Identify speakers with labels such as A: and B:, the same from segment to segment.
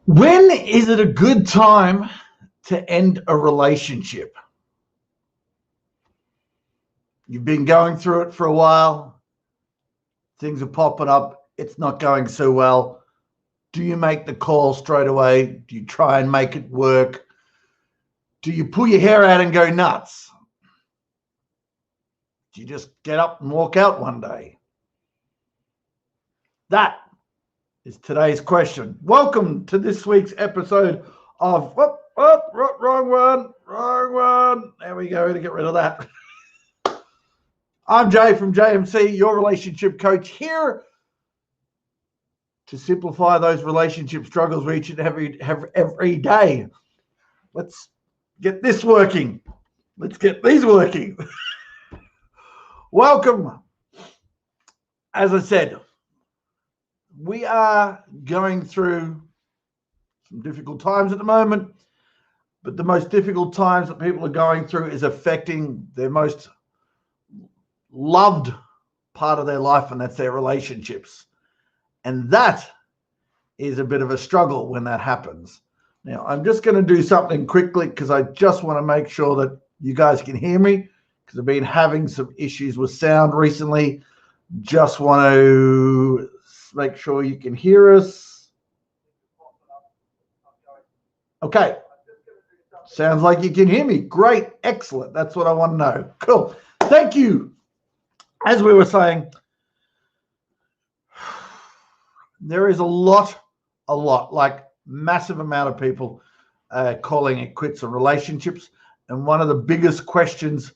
A: When is it a good time to end a relationship? You've been going through it for a while. Things are popping up. It's not going so well. Do you make the call straight away? Do you try and make it work? Do you pull your hair out and go nuts? Do you just get up and walk out one day? That is today's question. Welcome to this week's episode of wrong one. There we go, to get rid of that. I'm Jay from JMC, your relationship coach, here to simplify those relationship struggles we each and every day. Let's get this working. Let's get these working. Welcome. As I said, we are going through some difficult times at the moment, but the most difficult times that people are going through is affecting their most loved part of their life, and that's their relationships. And that is a bit of a struggle when that happens. Now, I'm just going to do something quickly because I just want to make sure that you guys can hear me, because I've been having some issues with sound recently. Just want to make sure you can hear us. Okay. Sounds like you can hear me. Great. Excellent. That's what I want to know. Cool. Thank you. As we were saying, there is a lot, like massive amount of people calling it quits on relationships. And one of the biggest questions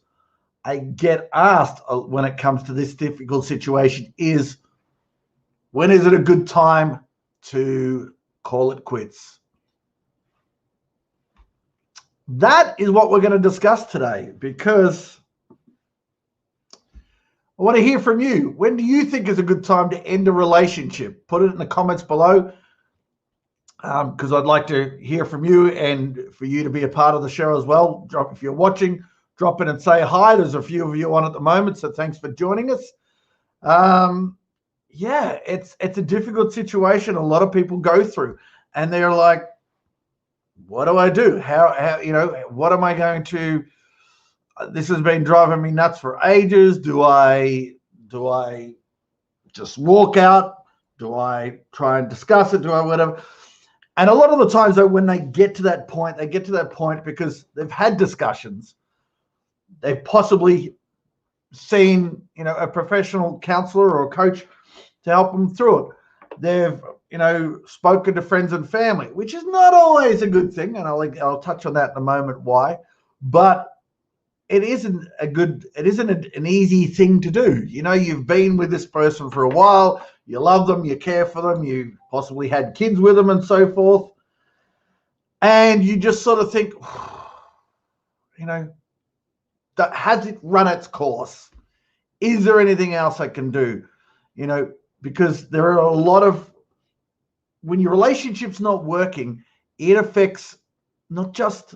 A: I get asked when it comes to this difficult situation is, when is it a good time to call it quits? That is what we're going to discuss today, because I want to hear from you. When do you think is a good time to end a relationship? Put it in the comments below, because I'd like to hear from you and for you to be a part of the show as well. If you're watching, drop in and say hi. There's a few of you on at the moment, so thanks for joining us. Yeah, it's a difficult situation a lot of people go through, and they're like, what do I do? How what am I going to? This has been driving me nuts for ages. Do I just walk out? Do I try and discuss it? Do I whatever? And a lot of the times, though, when they get to that point, because they've had discussions. They've possibly seen, a professional counselor or a coach to help them through it. They've, spoken to friends and family, which is not always a good thing. And I'll touch on that in a moment why. But it isn't an easy thing to do. You've been with this person for a while. You love them. You care for them. You possibly had kids with them and so forth. And you just sort of think, that has it run its course? Is there anything else I can do? Because there are a lot of, when your relationship's not working, it affects not just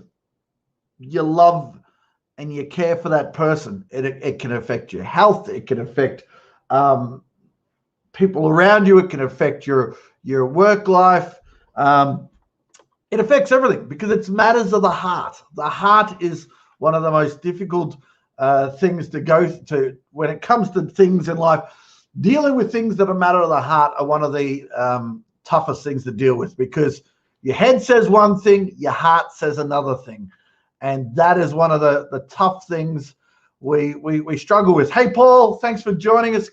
A: your love and your care for that person. It can affect your health. It can affect people around you. It can affect your work life. It affects everything because it's matters of the heart. The heart is one of the most difficult things to go to when it comes to things in life. Dealing with things that are matter of the heart are one of the toughest things to deal with, because your head says one thing, your heart says another thing. And that is one of the tough things we struggle with. Hey, Paul, thanks for joining us.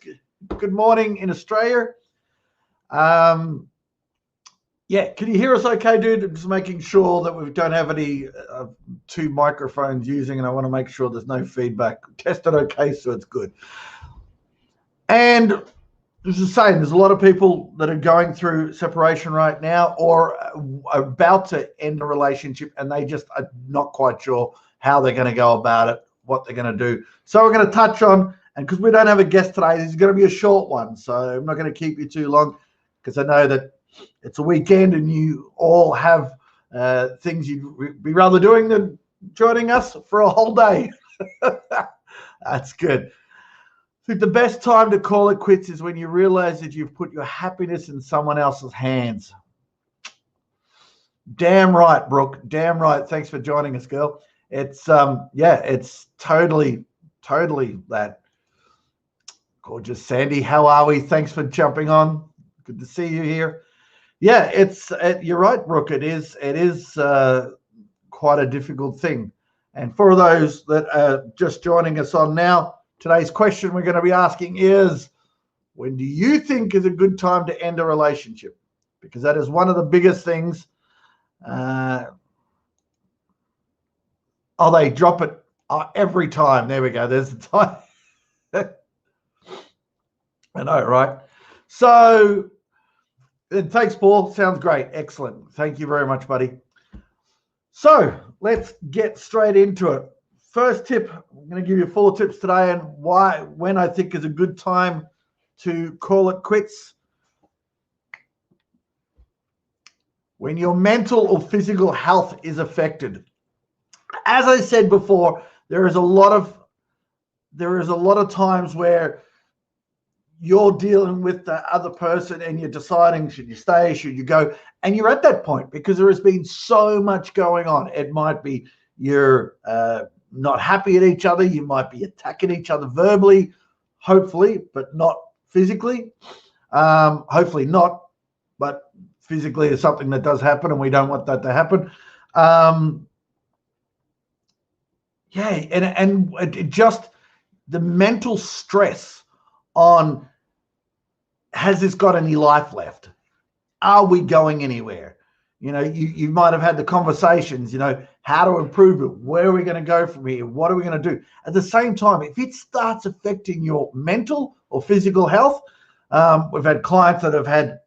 A: Good morning in Australia. Yeah, can you hear us okay, dude? I'm just making sure that we don't have any two microphones using, and I want to make sure there's no feedback. Tested okay, so it's good. And this is saying, there's a lot of people that are going through separation right now or about to end a relationship, and they just are not quite sure how they're going to go about it, what they're going to do. So we're going to touch on, and because we don't have a guest today, this is going to be a short one. So I'm not going to keep you too long, because I know that it's a weekend and you all have things you'd be rather doing than joining us for a whole day. That's good. I think the best time to call it quits is when you realize that you've put your happiness in someone else's hands. Damn right, Brooke. Damn right. Thanks for joining us, girl. It's it's totally that. Gorgeous Sandy. How are we? Thanks for jumping on. Good to see you here. Yeah, you're right, Brooke. It is quite a difficult thing. And for those that are just joining us on now, today's question we're going to be asking is, when do you think is a good time to end a relationship? Because that is one of the biggest things. They drop it every time. There we go. There's the time. I know, right? So, thanks, Paul. Sounds great. Excellent. Thank you very much, buddy. So, let's get straight into it. First tip, I'm going to give you 4 tips today and when I think is a good time to call it quits. When your mental or physical health is affected. As I said before, there is a lot of times where you're dealing with the other person and you're deciding, should you stay, should you go? And you're at that point because there has been so much going on. It might be you're not happy at each other. You might be attacking each other verbally, hopefully, but not physically. Hopefully not, but physically is something that does happen and we don't want that to happen. And it just the mental stress on, has this got any life left? Are we going anywhere? You might have had the conversations, how to improve it. Where are we going to go from here? What are we going to do? At the same time, if it starts affecting your mental or physical health, we've had clients that have had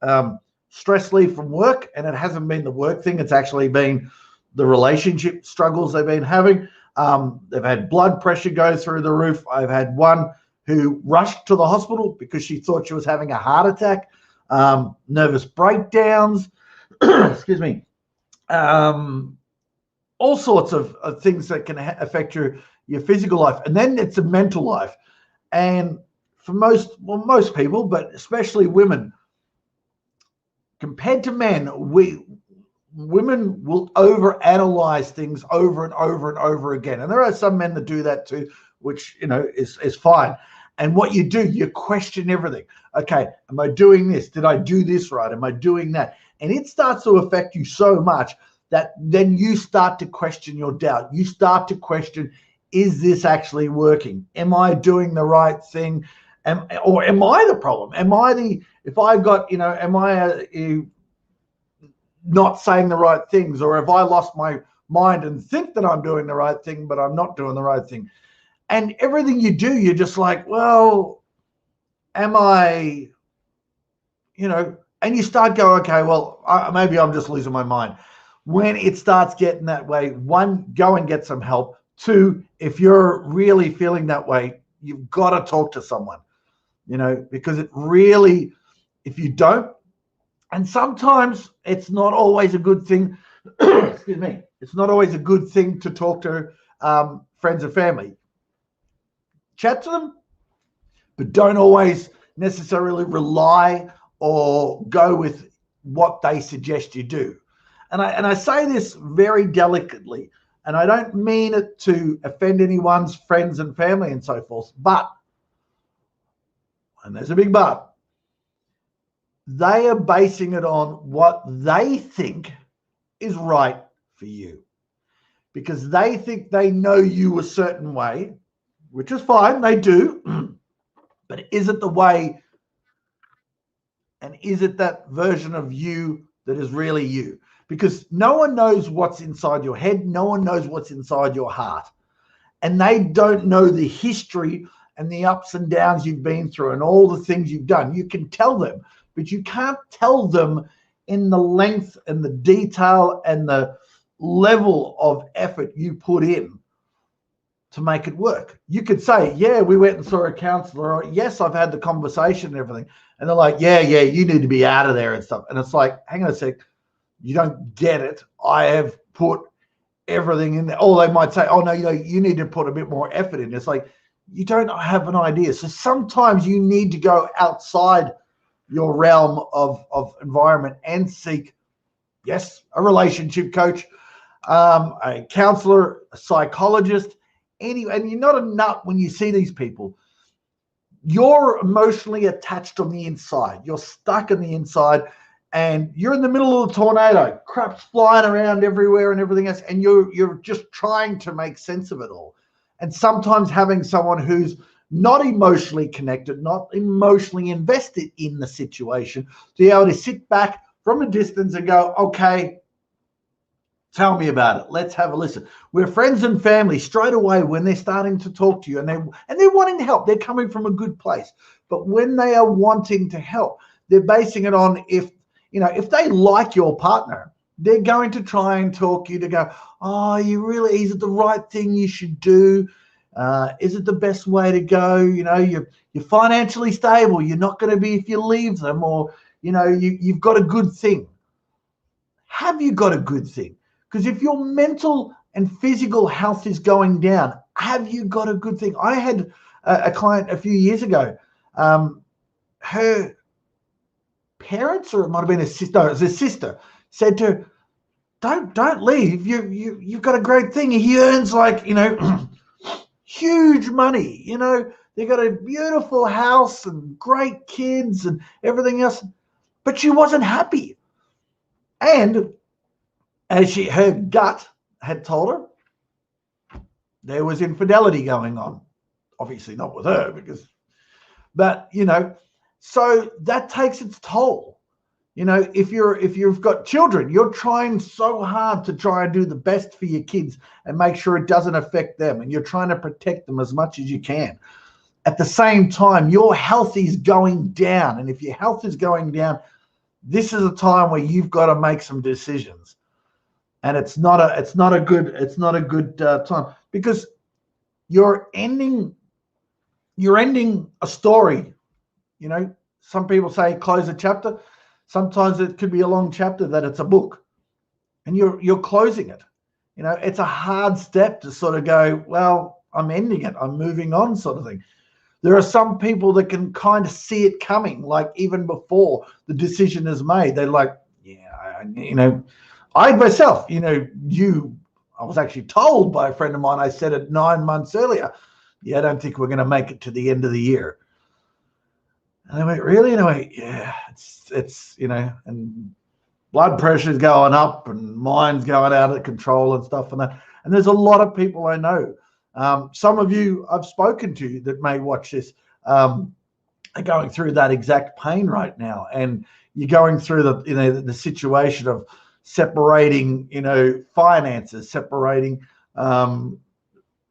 A: stress leave from work, and it hasn't been the work thing. It's actually been the relationship struggles they've been having. They've had blood pressure go through the roof. I've had one who rushed to the hospital because she thought she was having a heart attack, nervous breakdowns, excuse me, all sorts of things that can affect your physical life. And then it's a mental life. And for most people, but especially women, compared to men, women will overanalyze things over and over and over again. And there are some men that do that too, which, is fine. And what you do, you question everything. Okay, am I doing this? Did I do this right? Am I doing that? And it starts to affect you so much that then you start to question your doubt. You start to question, is this actually working? Am I doing the right thing? Or am I the problem? Am I not saying the right things? Or have I lost my mind and think that I'm doing the right thing, but I'm not doing the right thing? And everything you do, you're just like, well, am I, and you start going, okay, well, maybe I'm just losing my mind. When it starts getting that way, 1, go and get some help. 2, if you're really feeling that way, you've got to talk to someone, because it really, if you don't, and sometimes it's not always a good thing, excuse me, it's not always a good thing to talk to friends and family. Chat to them, but don't always necessarily rely or go with what they suggest you do. And I say this very delicately, and I don't mean it to offend anyone's friends and family and so forth, but, and there's a big but, they are basing it on what they think is right for you, because they think they know you a certain way, which is fine, they do, but is it the way, and is it that version of you that is really you? Because no one knows what's inside your head, no one knows what's inside your heart, and they don't know the history and the ups and downs you've been through and all the things you've done. You can tell them, but you can't tell them in the length and the detail and the level of effort you put in to make it work. You could say, yeah, we went and saw a counselor, or yes, I've had the conversation and everything. And they're like, yeah, you need to be out of there and stuff. And it's like, hang on a sec, you don't get it. I have put everything in there. Or they might say, oh no, you need to put a bit more effort in. It's like, you don't have an idea. So sometimes you need to go outside your realm of environment and seek Yes, a relationship coach, a counselor, a psychologist, and you're not a nut when you see these people. You're emotionally attached on the inside. You're stuck on the inside, and you're in the middle of the tornado. Crap's flying around everywhere and everything else, and you're just trying to make sense of it all. And sometimes having someone who's not emotionally connected, not emotionally invested in the situation, to be able to sit back from a distance and go, okay, tell me about it. Let's have a listen. We're friends and family straight away when they're starting to talk to you and they're wanting to help. They're coming from a good place. But when they are wanting to help, they're basing it on if they like your partner, they're going to try and talk you to go, oh, is it the right thing you should do? Is it the best way to go? You're financially stable. You're not going to be if you leave them, or, you've got a good thing. Have you got a good thing? Because if your mental and physical health is going down, have you got a good thing? I had a client a few years ago. Her parents, or it might have been a sister, no, it was a sister, said to her, don't leave. You've got a great thing. He earns huge money. They got a beautiful house and great kids and everything else. But she wasn't happy. And as her gut had told her, there was infidelity going on. Obviously not with her, but so that takes its toll. If you've got children, you're trying so hard to try and do the best for your kids and make sure it doesn't affect them, and you're trying to protect them as much as you can. At the same time, your health is going down, and if your health is going down, this is a time where you've got to make some decisions. And it's not a good time, because you're ending a story. Some people say close a chapter. Sometimes it could be a long chapter that it's a book, and you're closing it. It's a hard step to sort of go, well, I'm ending it, I'm moving on, sort of thing. There are some people that can kind of see it coming, like even before the decision is made. They're like, yeah, I myself, I was actually told by a friend of mine, I said it 9 months earlier, yeah, I don't think we're going to make it to the end of the year. And I went, really? And I went, yeah, it's and blood pressure's going up and mine's going out of control and stuff and that. And there's a lot of people I know. Some of you I've spoken to that may watch this are going through that exact pain right now. And you're going through the situation of separating, finances, separating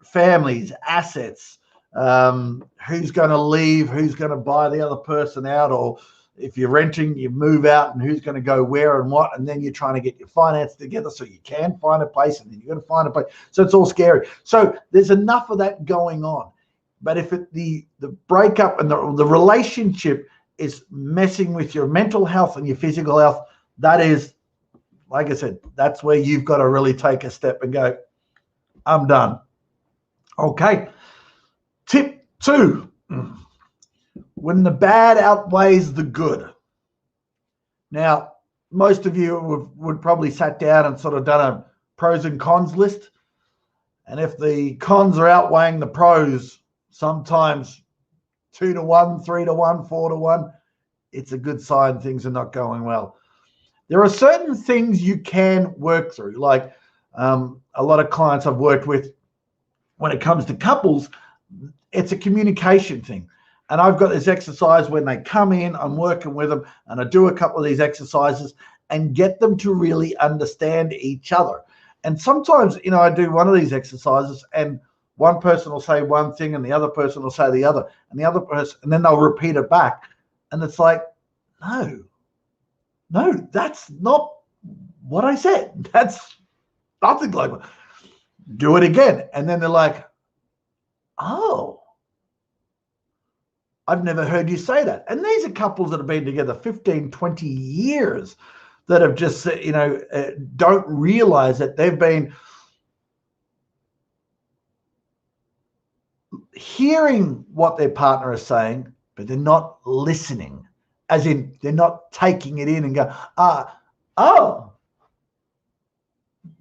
A: families, assets, who's going to leave, who's going to buy the other person out, or if you're renting, you move out, and who's going to go where and what, and then you're trying to get your finance together so you can find a place, and then you're going to find a place. So it's all scary. So there's enough of that going on. But if the breakup and the relationship is messing with your mental health and your physical health, that is, like I said, that's where you've got to really take a step and go, I'm done. Okay. Tip 2, when the bad outweighs the good. Now, most of you would probably sat down and sort of done a pros and cons list. And if the cons are outweighing the pros, sometimes 2 to 1, 3 to 1, 4 to 1, it's a good sign things are not going well. There are certain things you can work through, like a lot of clients I've worked with, when it comes to couples, it's a communication thing. And I've got this exercise when they come in, I'm working with them, and I do a couple of these exercises and get them to really understand each other. And sometimes, I do one of these exercises and one person will say one thing and the other person will say the other, and the other person, and then they'll repeat it back. And it's like, no, that's not what I said. That's nothing like that. Do it again. And then they're like, oh, I've never heard you say that. And these are couples that have been together 15, 20 years that have just, don't realize that they've been hearing what their partner is saying, but they're not listening, as in they're not taking it in and go, oh,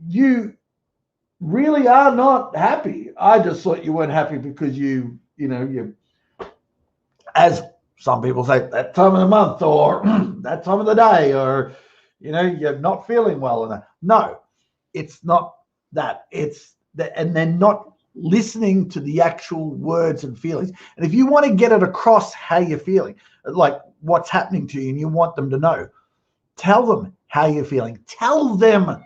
A: you really are not happy. I just thought you weren't happy because you as some people say, that time of the month or that time of the day, or you're not feeling well enough. No, it's not that. It's that, and they're not listening to the actual words and feelings. And if you want to get it across how you're feeling, like what's happening to you, and you want them to know, tell them how you're feeling. Tell them,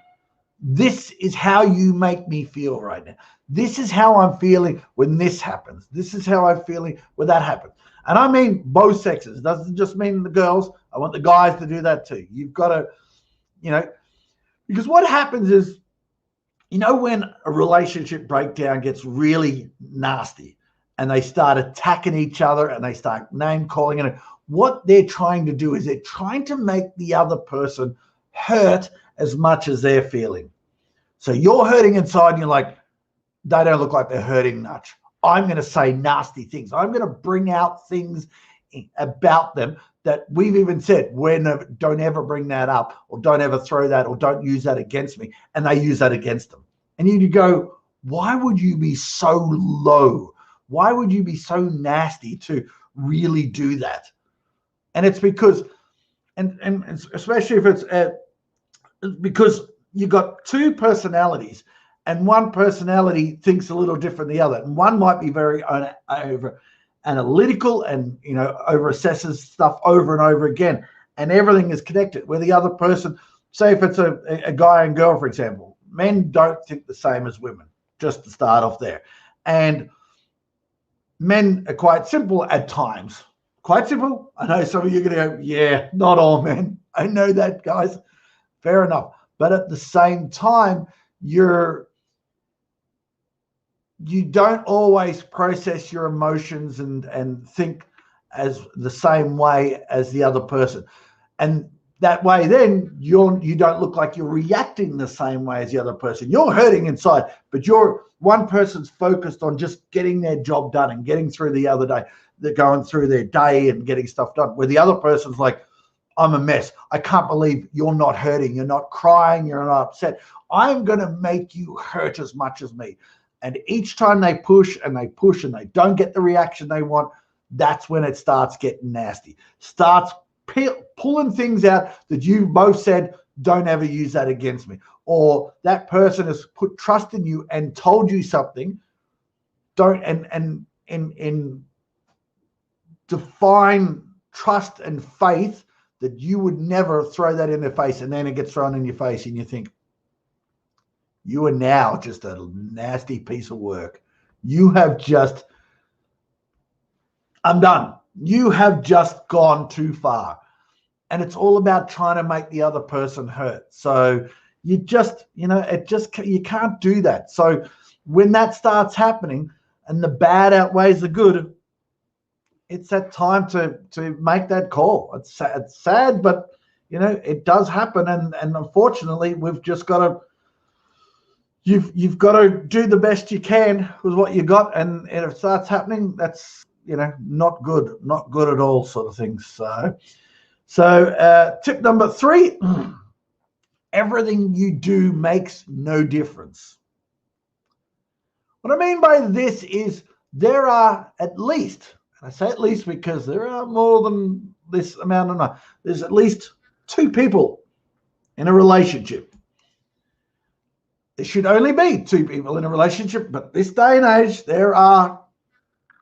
A: this is how you make me feel right now. This is how I'm feeling when this happens. This is how I'm feeling when that happens. And I mean both sexes. It doesn't just mean the girls. I want the guys to do that too. You've got to, because what happens is, when a relationship breakdown gets really nasty and they start attacking each other and they start name calling, and what they're trying to do is they're trying to make the other person hurt as much as they're feeling. So you're hurting inside and you're like, they don't look like they're hurting much. I'm going to say nasty things. I'm going to bring out things about them that we've even said, don't ever bring that up, or don't ever throw that, or don't use that against me. And they use that against them. And you go, why would you be so low? Why would you be so nasty to really do that? And it's because, and especially if it's because you've got two personalities, and one personality thinks a little different than the other. And one might be very over analytical and, over assesses stuff over and over again, and everything is connected. Where the other person, say if it's a guy and girl, for example, men don't think the same as women, just to start off there. And men are quite simple at times. Quite simple. I know some of you are going to go, yeah, not all men. I know that, guys. Fair enough. But at the same time, you don't always process your emotions and think as the same way as the other person. And that way, then you don't look like you're reacting the same way as the other person. You're hurting inside, but one person's focused on just getting their job done and getting through the other day. They're going through their day and getting stuff done, where the other person's like, I'm a mess. I can't believe you're not hurting. You're not crying. You're not upset. I'm going to make you hurt as much as me. And each time they push and they push and they don't get the reaction they want, that's when it starts getting nasty. Starts pulling things out that you both said, don't ever use that against me. Or that person has put trust in you and told you something. And define trust and faith that you would never throw that in their face, and then it gets thrown in your face and you think, you are now just a nasty piece of work. I'm done. You have just gone too far. And it's all about trying to make the other person hurt. So you can't do that. So when that starts happening and the bad outweighs the good, it's that time to make that call. It's sad, but it does happen. And unfortunately, we've just got to, you've got to do the best you can with what you got. And if it starts happening, that's, not good at all, sort of things. So tip number 3, everything you do makes no difference. What I mean by this is there are at least, and I say at least because there are more than this amount of time, there's at least 2 people in a relationship. There should only be 2 people in a relationship, but this day and age, there are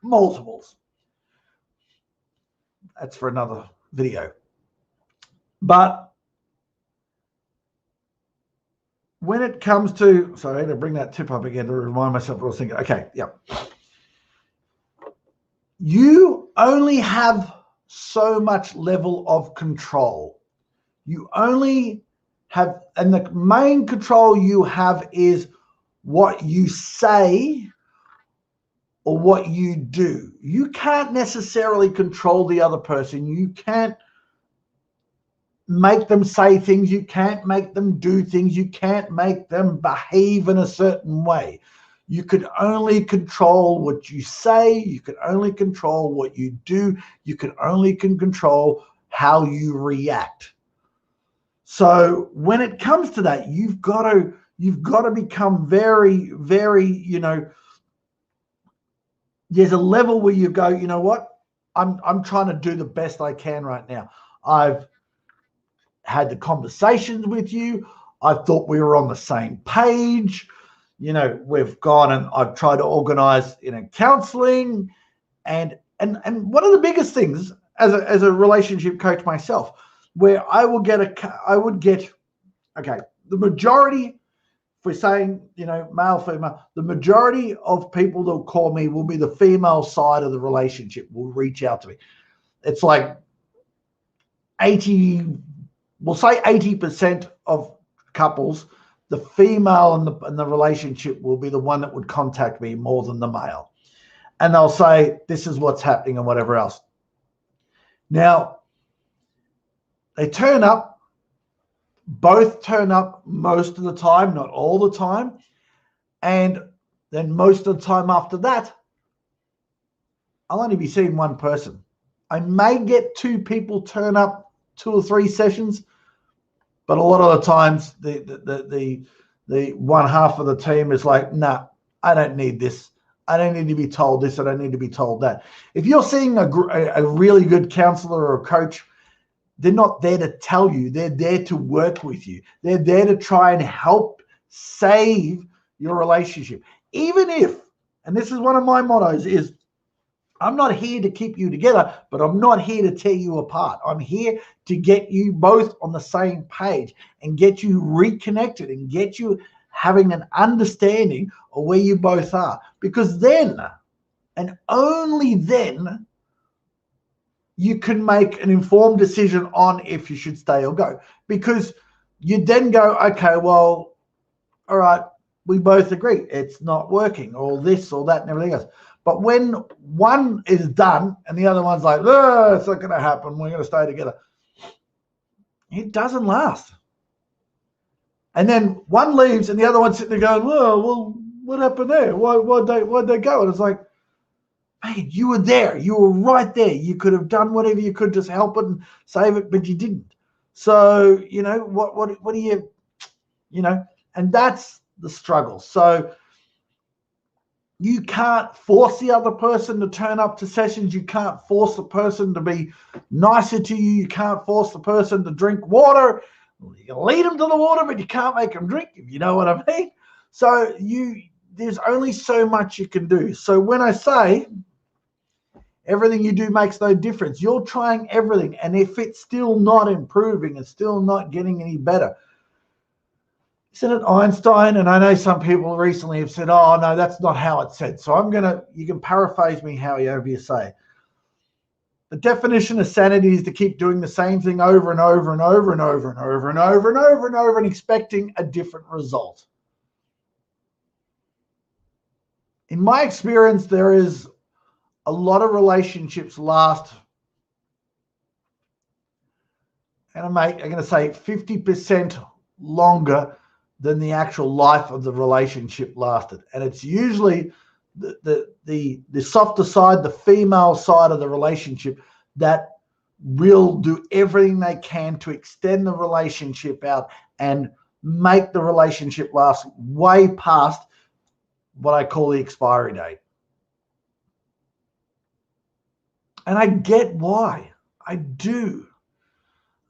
A: multiples. That's for another video. But when it comes to, sorry, I'm going to bring that tip up again to remind myself what I was thinking. Okay, yeah. You only have so much level of control. You only have, and the main control you have is what you say or what you do. You can't necessarily control the other person. You can't make them say things. You can't make them do things. You can't make them behave in a certain way. You can only control what you say. You can only control what you do. You can only control how you react. So when it comes to that, you've got to You've got to become very, very, there's a level where you go, you know what? I'm trying to do the best I can right now. I've had the conversations with you. I thought we were on the same page. We've gone and I've tried to organize, counseling. And one of the biggest things as a relationship coach myself, where I would get, okay, the majority, if we're saying, male, female, the majority of people that call me will be the female side of the relationship, will reach out to me. It's like 80% of couples, the female in the relationship will be the one that would contact me more than the male. And they'll say, this is what's happening and whatever else. Now, they turn up, both turn up most of the time, not all the time. And then most of the time after that, I'll only be seeing one person. I may get two people turn up 2 or 3 sessions, but a lot of the times the one half of the team is like, nah, I don't need this. I don't need to be told this. I don't need to be told that. If you're seeing a really good counselor or a coach, they're not there to tell you. They're there to work with you. They're there to try and help save your relationship. Even if, and this is one of my mottos, is I'm not here to keep you together, but I'm not here to tear you apart. I'm here to get you both on the same page and get you reconnected and get you having an understanding of where you both are. Because then, and only then, you can make an informed decision on if you should stay or go. Because you then go, okay, well, all right, we both agree it's not working, or this or that and everything else. But when one is done and the other one's like, oh, it's not going to happen, we're going to stay together, it doesn't last. And then one leaves and the other one's sitting there going, well, what happened there? Why'd they go? And it's like, mate, you were there. You were right there. You could have done whatever you could to help it and save it, but you didn't. So, what do you, and that's the struggle. So you can't force the other person to turn up to sessions. You can't force the person to be nicer to you. You can't force the person to drink water. You can lead them to the water, but you can't make them drink, if you know what I mean. So there's only so much you can do. So when I say everything you do makes no difference, you're trying everything. And if it's still not improving, it's still not getting any better. Isn't it Einstein? And I know some people recently have said, oh, no, that's not how it's said. So you can paraphrase me however you say. The definition of sanity is to keep doing the same thing over and over and over and over and over and over and over and over and expecting a different result. In my experience, there is a lot of relationships last, and I'm going to say 50% longer than the actual life of the relationship lasted. And it's usually the softer side, the female side of the relationship, that will do everything they can to extend the relationship out and make the relationship last way past what I call the expiry date. And I get why. I do.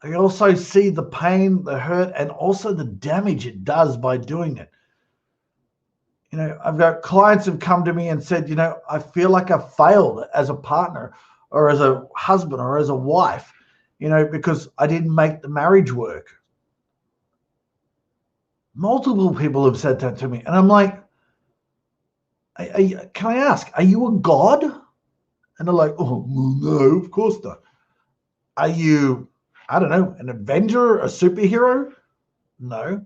A: I also see the pain, the hurt, and also the damage it does by doing it. I've got clients who've come to me and said, I feel like I've failed as a partner or as a husband or as a wife, because I didn't make the marriage work. Multiple people have said that to me. And I'm like, can I ask, are you a god? And they're like, oh, no, of course not. Are you, I don't know, an Avenger, a superhero? No.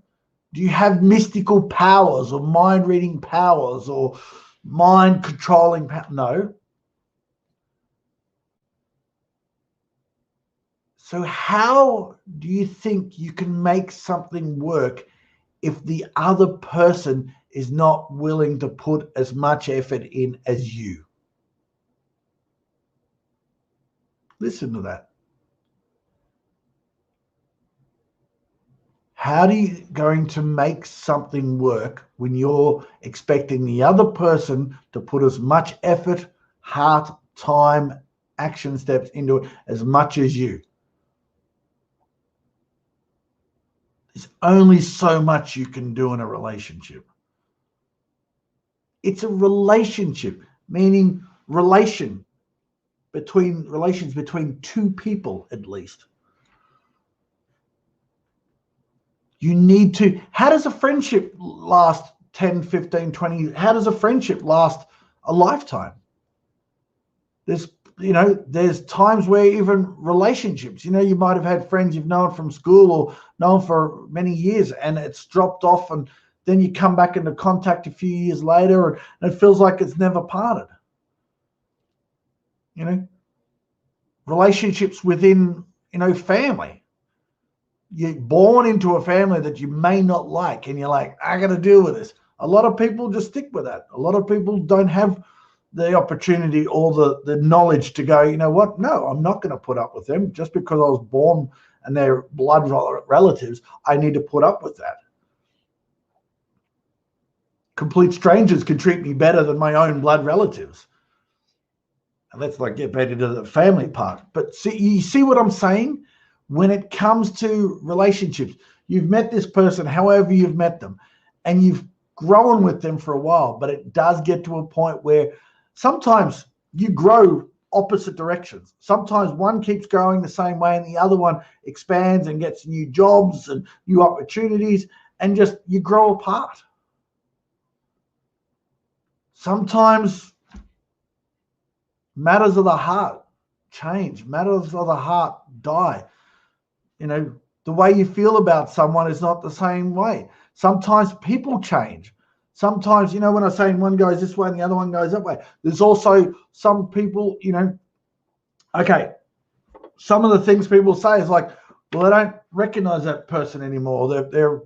A: Do you have mystical powers or mind-reading powers or mind-controlling powers? No. So how do you think you can make something work if the other person is not willing to put as much effort in as you? Listen to that. How are you going to make something work when you're expecting the other person to put as much effort, heart, time, action steps into it as much as you? There's only so much you can do in a relationship. It's a relationship, meaning relations between two people at least. You need to, how does a friendship last 10, 15, 20? How does a friendship last a lifetime? There's times where even relationships, you might have had friends you've known from school or known for many years, and it's dropped off, and then you come back into contact a few years later and it feels like it's never parted. Relationships within, family. You're born into a family that you may not like, and you're like, I got to deal with this. A lot of people just stick with that. A lot of people don't have the opportunity or the knowledge to go, you know what? No, I'm not going to put up with them just because I was born and they're blood relatives. I need to put up with that. Complete strangers can treat me better than my own blood relatives. And let's not get back into the family part. But you see what I'm saying? When it comes to relationships, you've met this person, however you've met them, and you've grown with them for a while, but it does get to a point where sometimes you grow opposite directions. Sometimes one keeps going the same way and the other one expands and gets new jobs and new opportunities, and just you grow apart. Sometimes matters of the heart change, matters of the heart die. The way you feel about someone is not the same way. Sometimes people change. Sometimes, when I say one goes this way and the other one goes that way, there's also some people, okay, some of the things people say is like, well, they don't recognize that person anymore. They're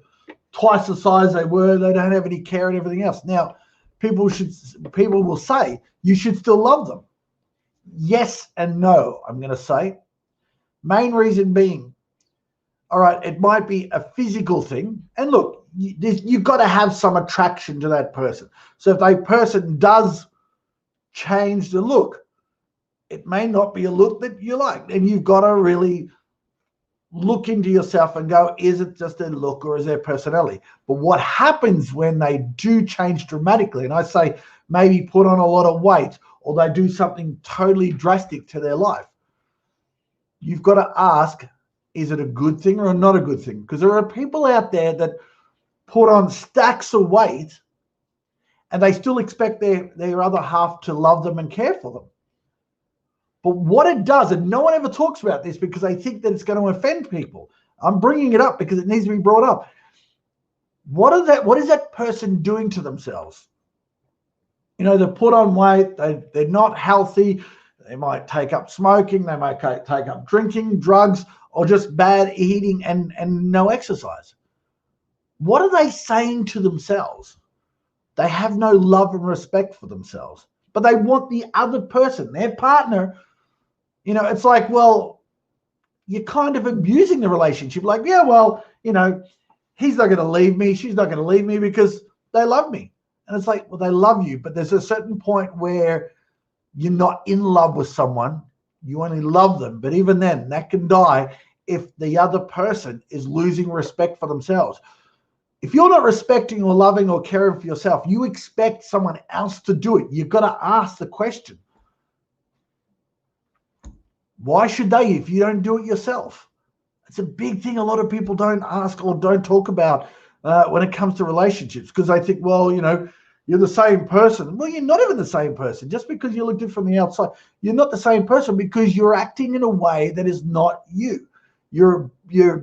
A: twice the size they were. They don't have any care and everything else. Now, people will say you should still love them. Yes and no, I'm going to say. Main reason being, all right, it might be a physical thing. And look, you've got to have some attraction to that person. So if that person does change the look, it may not be a look that you like. And you've got to really look into yourself and go, is it just their look or is their personality? But what happens when they do change dramatically, and I say maybe put on a lot of weight or they do something totally drastic to their life, you've got to ask, is it a good thing or not a good thing? Because there are people out there that put on stacks of weight and they still expect their other half to love them and care for them. But what it does, and no one ever talks about this because they think that it's going to offend people. I'm bringing it up because it needs to be brought up. What is that person doing to themselves? They put on weight, they're not healthy, they might take up smoking, they might take up drinking, drugs, or just bad eating and no exercise. What are they saying to themselves? They have no love and respect for themselves, but they want the other person, their partner. It's like, well, you're kind of abusing the relationship. Like, yeah, well, he's not going to leave me, she's not going to leave me because they love me. And it's like, well, they love you, but there's a certain point where you're not in love with someone. You only love them. But even then, that can die if the other person is losing respect for themselves. If you're not respecting or loving or caring for yourself, you expect someone else to do it. You've got to ask the question, why should they if you don't do it yourself? It's a big thing a lot of people don't ask or don't talk about when it comes to relationships, because they think, well, you're the same person. Well, you're not even the same person. Just because you look different from the outside, you're not the same person because you're acting in a way that is not you. You're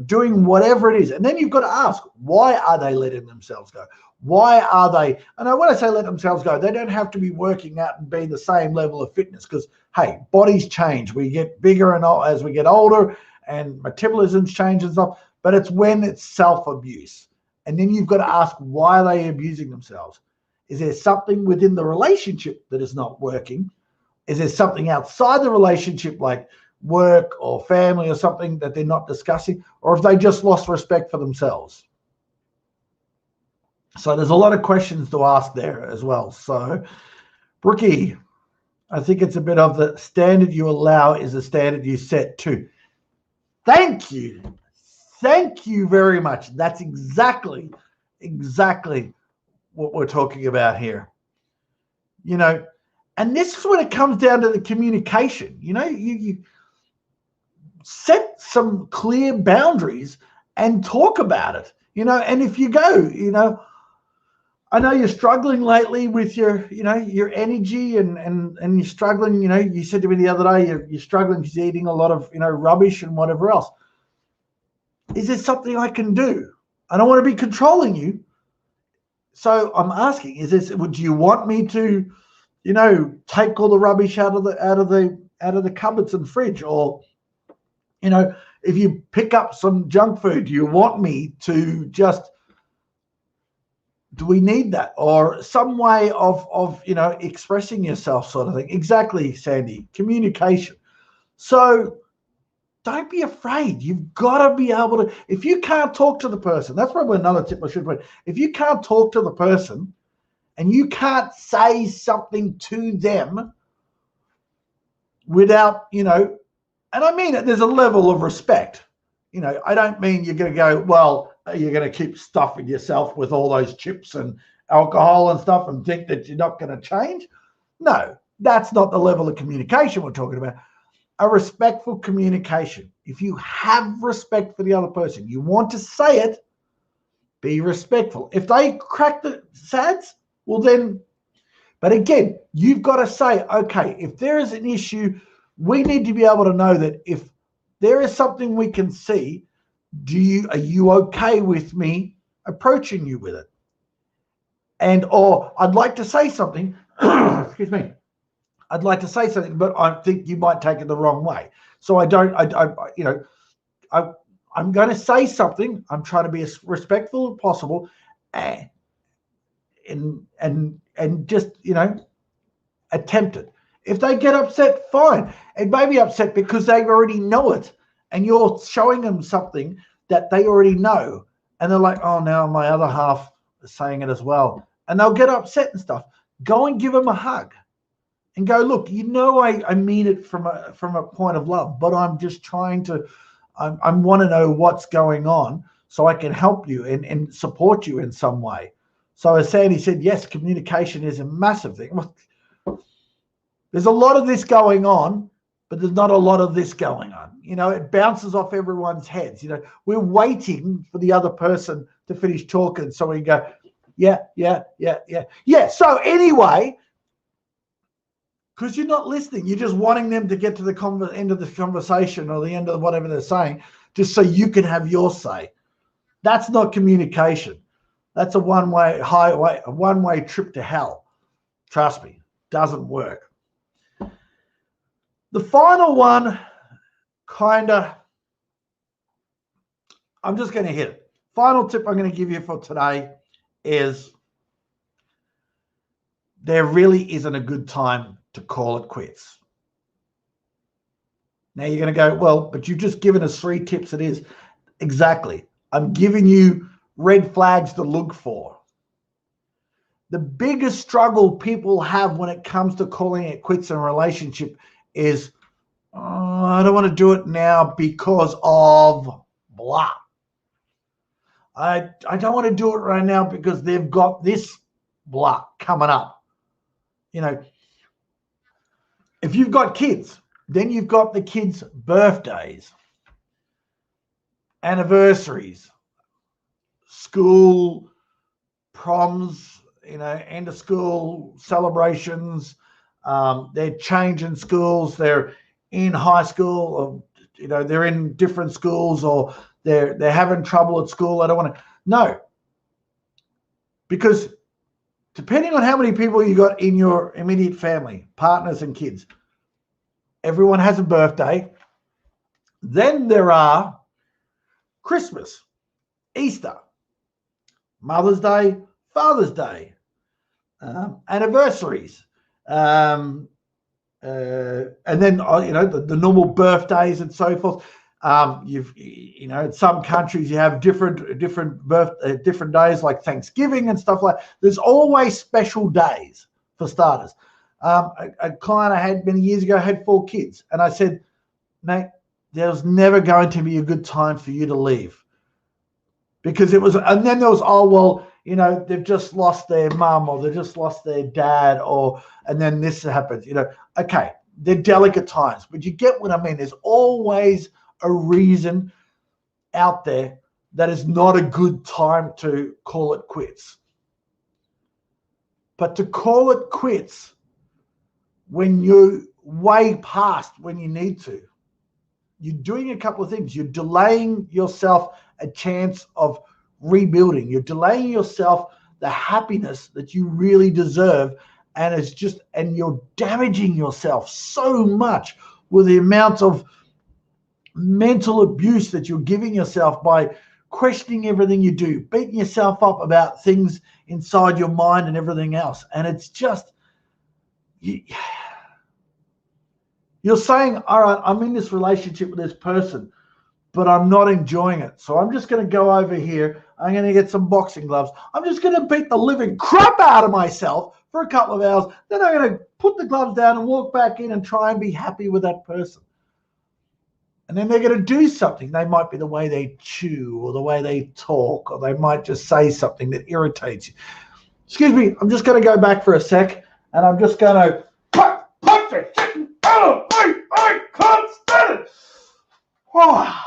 A: doing whatever it is. And then you've got to ask, why are they letting themselves go? Why are they, and when I say let themselves go, they don't have to be working out and be the same level of fitness because, hey, bodies change. We get bigger and as we get older and metabolisms change and stuff, but it's when it's self-abuse. And then you've got to ask, why are they abusing themselves? Is there something within the relationship that is not working? Is there something outside the relationship like work or family or something that they're not discussing? Or have they just lost respect for themselves? So there's a lot of questions to ask there as well. So, Brookie, I think it's a bit of the standard you allow is the standard you set too. Thank you. Thank you very much. That's exactly what we're talking about here. You know, and this is when it comes down to the communication. You know, you set some clear boundaries and talk about it. You know, and if you go, you know, I know you're struggling lately with your, you know, your energy and you're struggling, you know, you said to me the other day, you're struggling because you're eating a lot of, you know, rubbish and whatever else. Is there something I can do? I don't want to be controlling you. So I'm asking, would you want me to, you know, take all the rubbish out of the cupboards and fridge? Or, you know, if you pick up some junk food, do you want me to just, do we need that? Or some way of, you know, expressing yourself sort of thing. Exactly, Sandy. Communication. So don't be afraid. You've got to be able to, if you can't talk to the person, that's probably another tip I should put. If you can't talk to the person and you can't say something to them without, you know, and I mean it, there's a level of respect. You know, I don't mean you're going to go, well, you're going to keep stuffing yourself with all those chips and alcohol and stuff and think that you're not going to change. No, that's not the level of communication we're talking about. A respectful communication. If you have respect for the other person, you want to say it, be respectful. If they crack the sads, well then, but again, you've got to say, okay, if there is an issue, we need to be able to know that if there is something we can see, are you okay with me approaching you with it? And, or I'd like to say something, excuse me, I'd like to say something, but I think you might take it the wrong way. So I'm going to say something. I'm trying to be as respectful as possible, and just, you know, attempt it. If they get upset, fine. It may be upset because they already know it, and you're showing them something that they already know, and they're like, oh, now my other half is saying it as well, and they'll get upset and stuff. Go and give them a hug. And go, look, you know, I mean it from a point of love, but I'm just trying to, I want to know what's going on so I can help you and support you in some way. So as Sandy said, yes, communication is a massive thing. There's a lot of this going on, but there's not a lot of this going on. You know, it bounces off everyone's heads. You know, we're waiting for the other person to finish talking so we go, yeah. So anyway, because you're not listening, you're just wanting them to get to the end of the conversation or the end of whatever they're saying, just so you can have your say. That's not communication. That's a one-way trip to hell. Trust me, doesn't work. The final one, I'm just going to hit it. Final tip I'm going to give you for today is there really isn't a good time to call it quits. Now you're going to go, well, but you've just given us 3 tips. It is. Exactly. I'm giving you red flags to look for. The biggest struggle people have when it comes to calling it quits in a relationship is, oh, I don't want to do it now because of blah. I don't want to do it right now because they've got this blah coming up. You know, if you've got kids, then you've got the kids' birthdays, anniversaries, school proms, you know, end of school celebrations. They're changing schools. They're in high school, or, you know, they're in different schools, or they're having trouble at school. I don't want to. No, because depending on how many people you got in your immediate family, partners and kids, everyone has a birthday. Then there are Christmas, Easter, Mother's Day, Father's Day, anniversaries, and then, you know, the normal birthdays and so forth. In some countries you have different different days like Thanksgiving and stuff like. There's always special days for starters. A client I had many years ago had 4 kids, and I said, mate, there's never going to be a good time for you to leave, because it was. And then there was, oh well, they've just lost their mum or they've just lost their dad, and then this happens. Okay, they're delicate times, but you get what I mean. There's always a reason out there that is not a good time to call it quits. But to call it quits when you're way past when you need to, you're doing a couple of things. You're delaying yourself a chance of rebuilding. You're delaying yourself the happiness that you really deserve, and you're damaging yourself so much with the amount of mental abuse that you're giving yourself by questioning everything you do, beating yourself up about things inside your mind and everything else. And it's just, you're saying, all right, I'm in this relationship with this person, but I'm not enjoying it. So I'm just going to go over here. I'm going to get some boxing gloves. I'm just going to beat the living crap out of myself for a couple of hours. Then I'm going to put the gloves down and walk back in and try and be happy with that person. And then they're going to do something. They might be the way they chew or the way they talk, or they might just say something that irritates you. Excuse me, I'm just going to go back for a sec, and I'm just going to punch it. Oh, I can't stand it. Oh,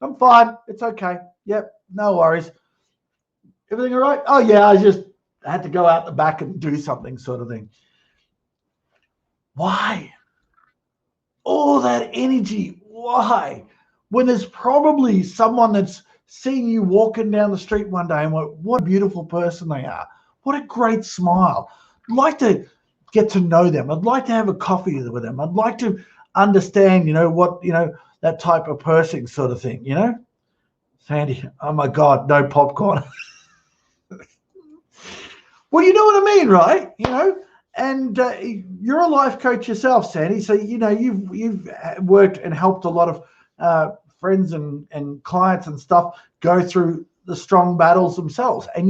A: I'm fine. It's okay. Yep, no worries. Everything all right? Oh, yeah, I just had to go out the back and do something, sort of thing. Why? All that energy. Why? When there's probably someone that's seen you walking down the street one day and went, what a beautiful person they are. What a great smile. I'd like to get to know them. I'd like to have a coffee with them. I'd like to understand, that type of person, sort of thing, Sandy, oh my God, no popcorn. Well, you know what I mean, right? And you're a life coach yourself, Sandy. So, you've worked and helped a lot of friends and clients and stuff go through the strong battles themselves. And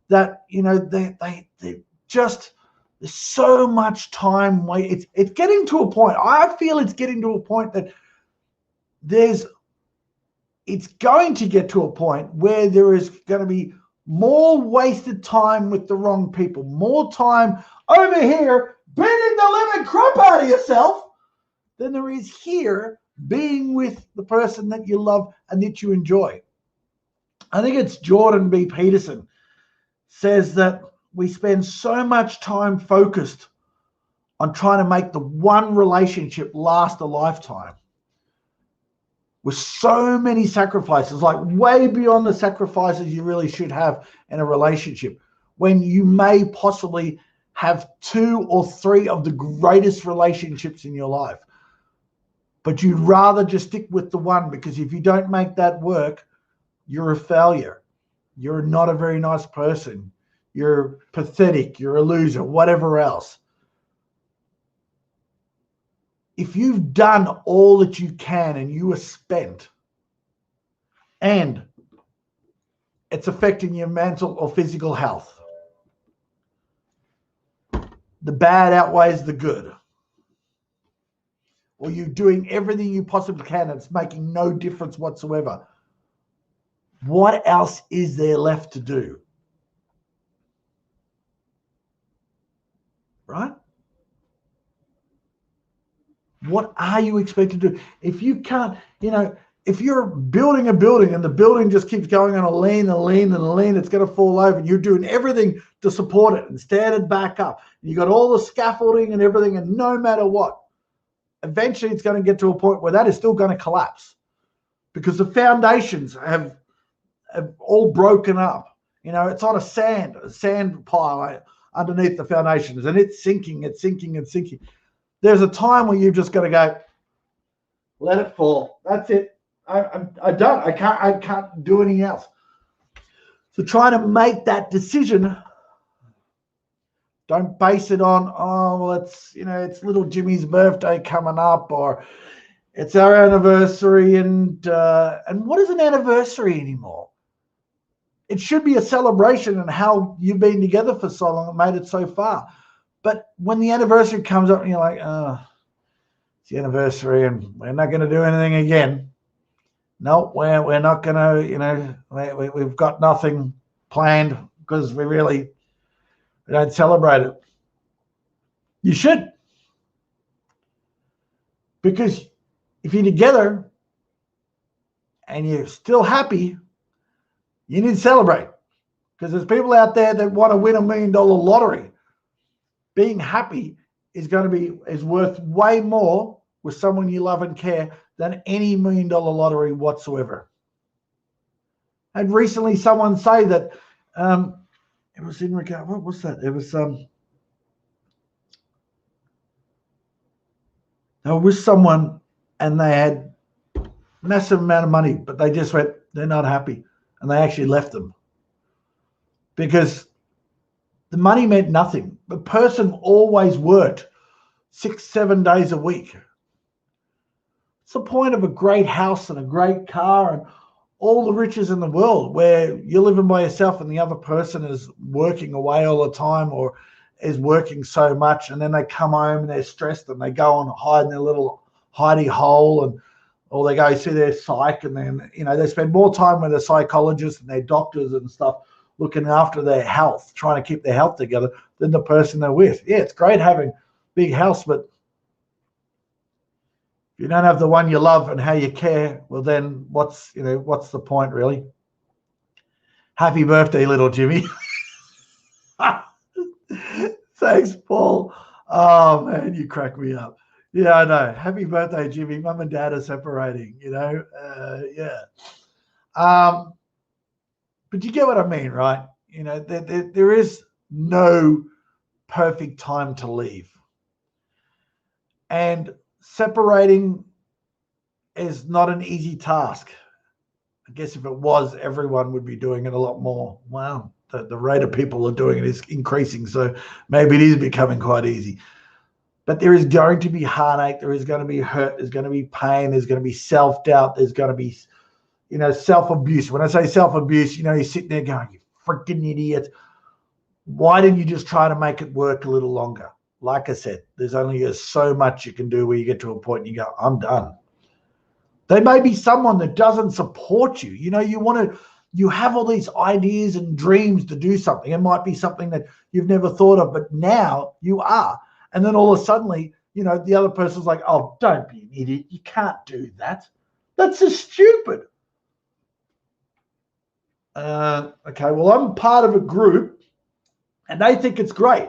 A: that, they just, there's so much time. It's getting to a point. I feel it's getting to a point that it's going to get to a point where there is going to be more wasted time with the wrong people, more time over here beating the living crap out of yourself than there is here being with the person that you love and that you enjoy. I think it's Jordan B. Peterson says that we spend so much time focused on trying to make the one relationship last a lifetime, with so many sacrifices, like way beyond the sacrifices you really should have in a relationship, when you may possibly have 2 or 3 of the greatest relationships in your life. But you'd rather just stick with the one, because if you don't make that work, you're a failure. You're not a very nice person. You're pathetic. You're a loser, whatever else. If you've done all that you can and you are spent, and it's affecting your mental or physical health, the bad outweighs the good, or you're doing everything you possibly can and it's making no difference whatsoever, what else is there left to do? Right? What are you expected to do? If you can't, if you're building a building and the building just keeps going on a lean, it's going to fall over, and you're doing everything to support it and stand it back up. And you got all the scaffolding and everything, and no matter what, eventually it's going to get to a point where that is still going to collapse, because the foundations have all broken up. It's on a sand pile underneath the foundations, and it's sinking. There's a time where you've just got to go, let it fall. That's it. I'm done. I can't do anything else. So try to make that decision. Don't base it on, oh, well, it's little Jimmy's birthday coming up, or It's our anniversary, and what is an anniversary anymore? It should be a celebration and how you've been together for so long and made it so far. But when the anniversary comes up and you're like, oh, it's the anniversary and we're not going to do anything again. No, we're not going to, we've got nothing planned because we don't celebrate it. You should. Because if you're together and you're still happy, you need to celebrate. Because there's people out there that want to win $1 million lottery. Being happy is worth way more with someone you love and care than any $1 million lottery whatsoever. I had recently someone say that it was in regard, what was that? It was they were with someone and they had massive amount of money, but they just went, they're not happy, and they actually left them because the money meant nothing. The person always worked 6-7 days a week. What's the point of a great house and a great car and all the riches in the world where you're living by yourself and the other person is working away all the time or is working so much, and then they come home and they're stressed and they go and hide in their little hidey hole, or they go see their psych, and then they spend more time with their psychologists and their doctors and stuff looking after their health, trying to keep their health together, than the person they're with. Yeah, it's great having a big house, but if you don't have the one you love and how you care, well then what's the point really? Happy birthday, little Jimmy. Thanks, Paul. Oh man, you crack me up. Yeah, I know. Happy birthday, Jimmy. Mum and Dad are separating, yeah. But you get what I mean, right? There is no perfect time to leave. And separating is not an easy task. I guess if it was, everyone would be doing it a lot more. Wow, the rate of people are doing it is increasing, so maybe it is becoming quite easy. But there is going to be heartache, there is going to be hurt, there's going to be pain, there's going to be self-doubt, there's going to be, self-abuse. When I say self-abuse, you're sitting there going, you freaking idiot. Why didn't you just try to make it work a little longer? Like I said, there's only so much you can do where you get to a point and you go, I'm done. There may be someone that doesn't support you. You have all these ideas and dreams to do something. It might be something that you've never thought of, but now you are. And then all of a sudden, the other person's like, oh, don't be an idiot. You can't do that. That's just stupid. Okay, well, I'm part of a group and they think it's great.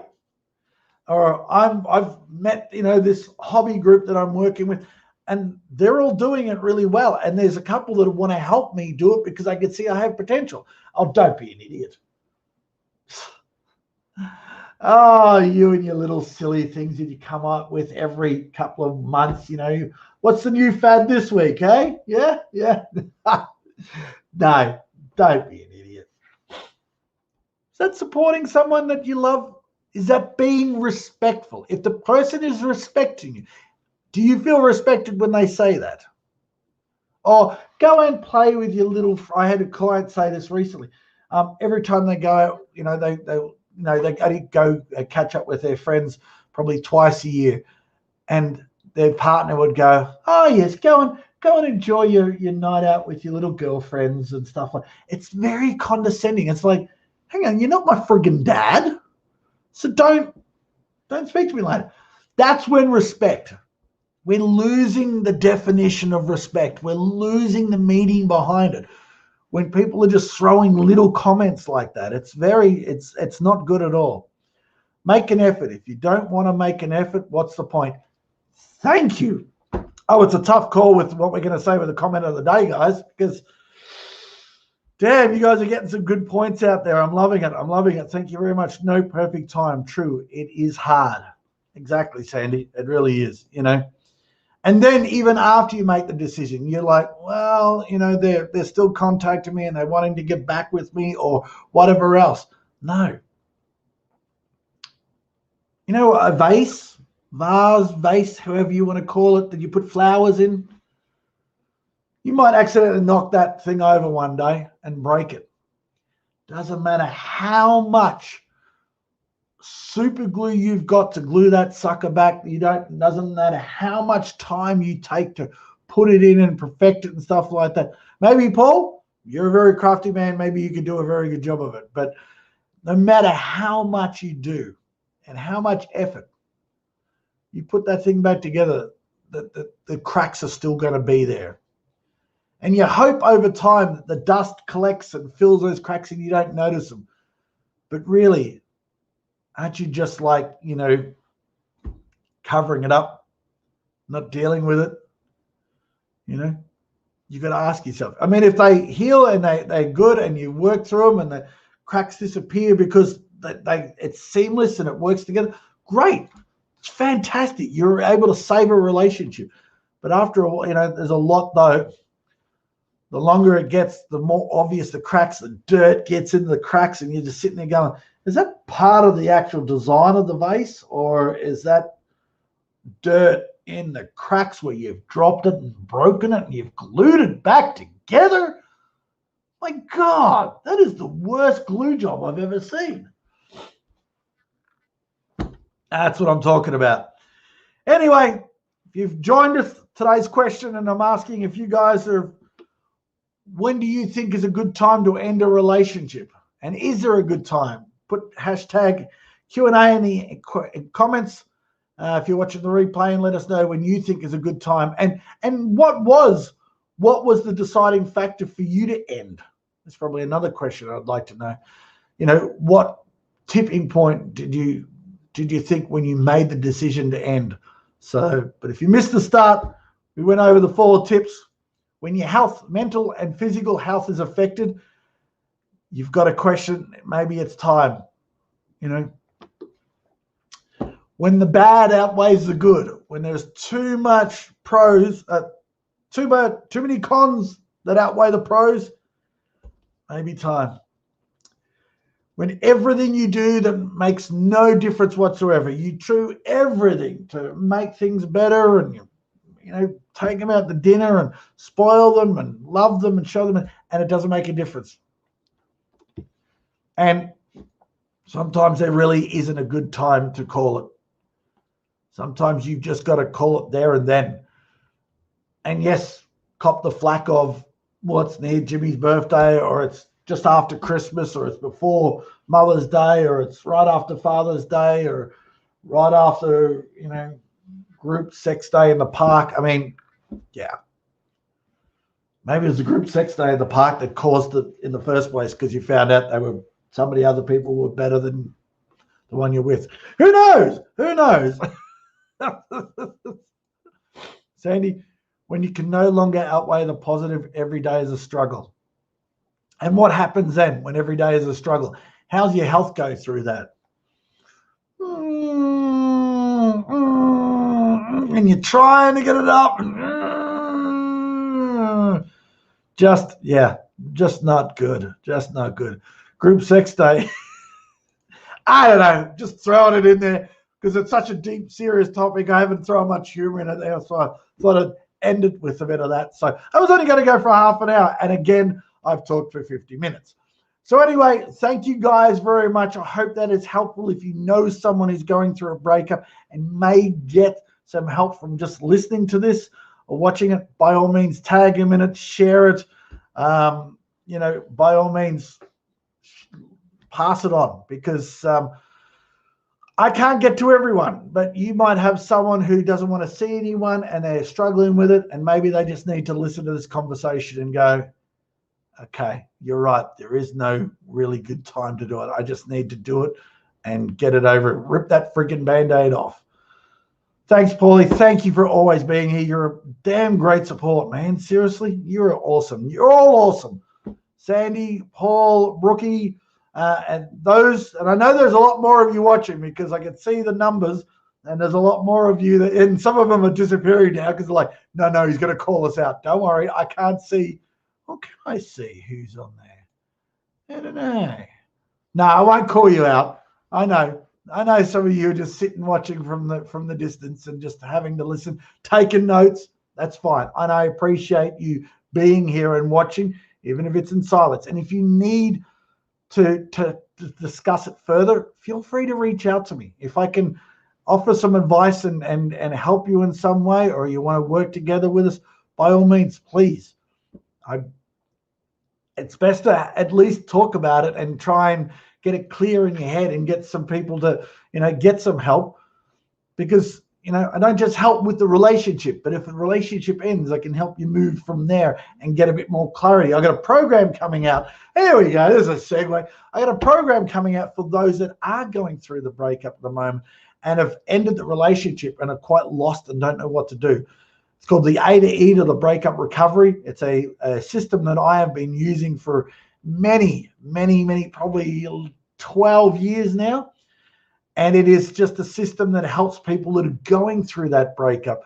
A: Or I've met, this hobby group that I'm working with, and they're all doing it really well. And there's a couple that want to help me do it because I can see I have potential. Oh, don't be an idiot. Oh, you and your little silly things that you come up with every couple of months, What's the new fad this week, eh? Yeah. No, don't be an idiot. Is that supporting someone that you love? Is that being respectful? If the person is respecting you, do you feel respected when they say that? Or go and play with your little. I had a client say this recently. Every time they go out, they go catch up with their friends probably twice a year, and their partner would go, "Oh yes, go and enjoy your night out with your little girlfriends and stuff like." It's very condescending. It's like, hang on, you're not my friggin' dad, so don't speak to me like that. That's when respect. We're losing the definition of respect. We're losing the meaning behind it. When people are just throwing little comments like that, it's not good at all. Make an effort. If you don't want to make an effort, what's the point? Thank you. Oh, it's a tough call with what we're going to say with the comment of the day, guys, because damn, you guys are getting some good points out there. I'm loving it. Thank you very much. No perfect time. True. It is hard. Exactly, Sandy. It really is, And then even after you make the decision, you're like, well, they're still contacting me and they're wanting to get back with me or whatever else. No. A vase, however you want to call it, that you put flowers in, You might accidentally knock that thing over one day and break it. Doesn't matter how much super glue you've got to glue that sucker back. Doesn't matter how much time you take to put it in and perfect it and stuff like that. Maybe, Paul, you're a very crafty man. Maybe you could do a very good job of it. But no matter how much you do and how much effort you put that thing back together, the cracks are still going to be there. And you hope over time that the dust collects and fills those cracks and you don't notice them. But really, aren't you just like, covering it up, not dealing with it? You got to ask yourself. I mean, if they heal and they're good and you work through them and the cracks disappear because it's seamless and it works together, great. It's fantastic. You're able to save a relationship. But after all, there's a lot though. The longer it gets, the more obvious the cracks, the dirt gets into the cracks, and you're just sitting there going, is that part of the actual design of the vase, or is that dirt in the cracks where you've dropped it and broken it and you've glued it back together? My God, that is the worst glue job I've ever seen. That's what I'm talking about. Anyway, if you've joined us, today's question, and I'm asking if you guys are, when do you think is a good time to end a relationship? And is there a good time? Put hashtag Q&A in the comments if you're watching the replay, and let us know when you think is a good time. And what was the deciding factor for you to end? That's probably another question I'd like to know. What tipping point did you think when you made the decision to end? So, but if you missed the start, we went over the 4 tips. When your health, mental and physical health is affected, you've got a question, maybe it's time. When the bad outweighs the good, when there's too much pros, too many cons that outweigh the pros, maybe time. When everything you do that makes no difference whatsoever, you do everything to make things better, and you take them out to dinner and spoil them and love them and show them, and it doesn't make a difference. And sometimes there really isn't a good time to call it. Sometimes you've just got to call it there and then. And yes, cop the flack of, well, it's near Jimmy's birthday, or it's just after Christmas, or it's before Mother's Day, or it's right after Father's Day, or right after, group sex day in the park. I mean, yeah. Maybe it was the group sex day in the park that caused it in the first place, because you found out other people were better than the one you're with. Who knows? Who knows? Sandy, when you can no longer outweigh the positive, every day is a struggle. And what happens then when every day is a struggle? How's your health go through that? And you're trying to get it up. Just not good. Just not good. Group sex day. I don't know. Just throwing it in there because it's such a deep, serious topic. I haven't thrown much humor in it there, so I thought I'd end it with a bit of that. So I was only going to go for half an hour. And again, I've talked for 50 minutes. So anyway, thank you guys very much. I hope that is helpful. If you know someone who's going through a breakup and may get some help from just listening to this or watching it, by all means, tag him in it, share it. By all means, pass it on, because I can't get to everyone, but you might have someone who doesn't want to see anyone and they're struggling with it, and maybe they just need to listen to this conversation and go, okay, you're right. There is no really good time to do it. I just need to do it and get it over. Rip that freaking Band-Aid off. Thanks, Paulie. Thank you for always being here. You're a damn great support, man. Seriously, you're awesome. You're all awesome. Sandy, Paul, Brookie, and I know there's a lot more of you watching, because I can see the numbers, and there's a lot more of you, and some of them are disappearing now because they're like, no, he's going to call us out. Don't worry, I can't see. What can I see who's on there? I don't know. No, I won't call you out. I know some of you are just sitting watching from the distance and just having to listen, taking notes. That's fine. And I appreciate you being here and watching, even if it's in silence. And if you need to discuss it further, feel free to reach out to me. If I can offer some advice and help you in some way, or you want to work together with us, by all means, please. It's best to at least talk about it and try and get it clear in your head and get some people to, get some help, because, I don't just help with the relationship, but if the relationship ends, I can help you move from there and get a bit more clarity. I got a program coming out. Here we go. There's a segue. I got a program coming out for those that are going through the breakup at the moment and have ended the relationship and are quite lost and don't know what to do. It's called the A to E to the breakup recovery. It's a system that I have been using for many, probably 12 years now. And it is just a system that helps people that are going through that breakup.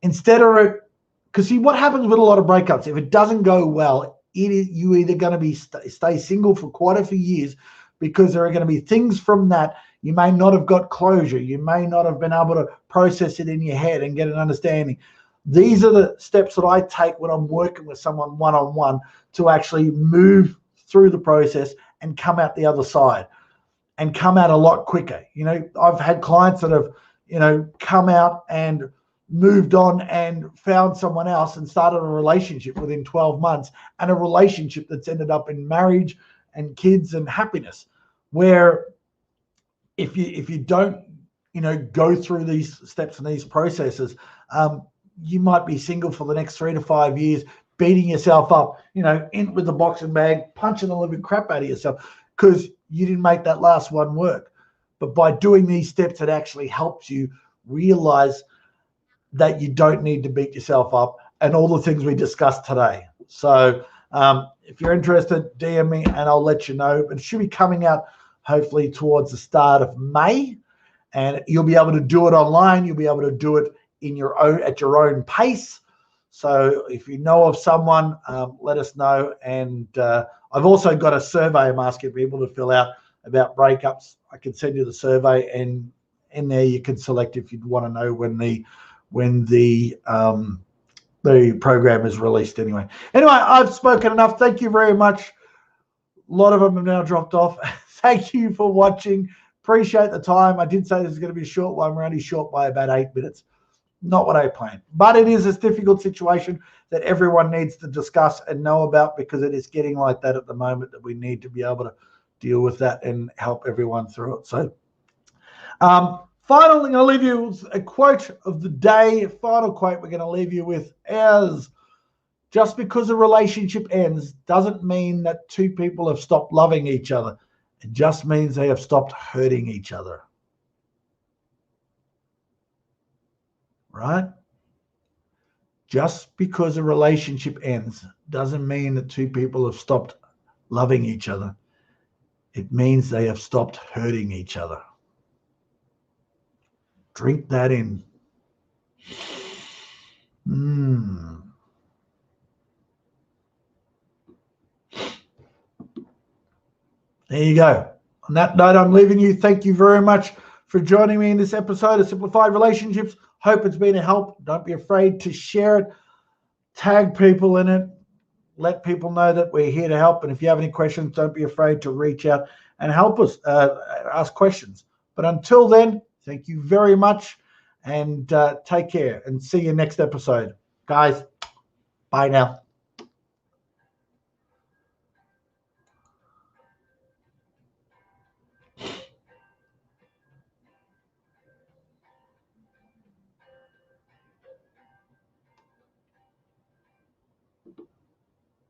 A: Instead of, because see, what happens with a lot of breakups, if it doesn't go well, you either going to be stay single for quite a few years, because there are going to be things from that. You may not have got closure. You may not have been able to process it in your head and get an understanding. These are the steps that I take when I'm working with someone one-on-one to actually move through the process and come out the other side, and come out a lot quicker. I've had clients that have, come out and moved on and found someone else and started a relationship within 12 months, and a relationship that's ended up in marriage and kids and happiness. Where if you don't, go through these steps and these processes, you might be single for the next 3 to 5 years, beating yourself up, in with the boxing bag, punching the living crap out of yourself because you didn't make that last one work. But by doing these steps, it actually helps you realize that you don't need to beat yourself up, and all the things we discussed today. So if you're interested, DM me and I'll let you know. But it should be coming out hopefully towards the start of May, and you'll be able to do it online. You'll be able to do it at your own pace. So if you know of someone, let us know. And I've also got a survey I'm asking people to fill out about breakups. I can send you the survey, and in there you can select if you'd want to know when the program is released. Anyway, I've spoken enough. Thank you very much. A lot of them have now dropped off. Thank you for watching. Appreciate the time. I did say this is going to be a short one. We're only short by about 8 minutes. Not what I planned, but it is a difficult situation that everyone needs to discuss and know about, because it is getting like that at the moment, that we need to be able to deal with that and help everyone through it. So final thing I'll leave you with a quote of the day. Final quote we're going to leave you with is, just because a relationship ends doesn't mean that two people have stopped loving each other. It just means they have stopped hurting each other. Right? Just because a relationship ends doesn't mean that two people have stopped loving each other. It means they have stopped hurting each other. Drink that in. There you go. On that note, I'm leaving you. Thank you very much for joining me in this episode of Simplified Relationships. Hope it's been a help. Don't be afraid to share it. Tag people in it. Let people know that we're here to help. And if you have any questions, don't be afraid to reach out and help us ask questions. But until then, thank you very much, and take care, and see you next episode. Guys, bye now.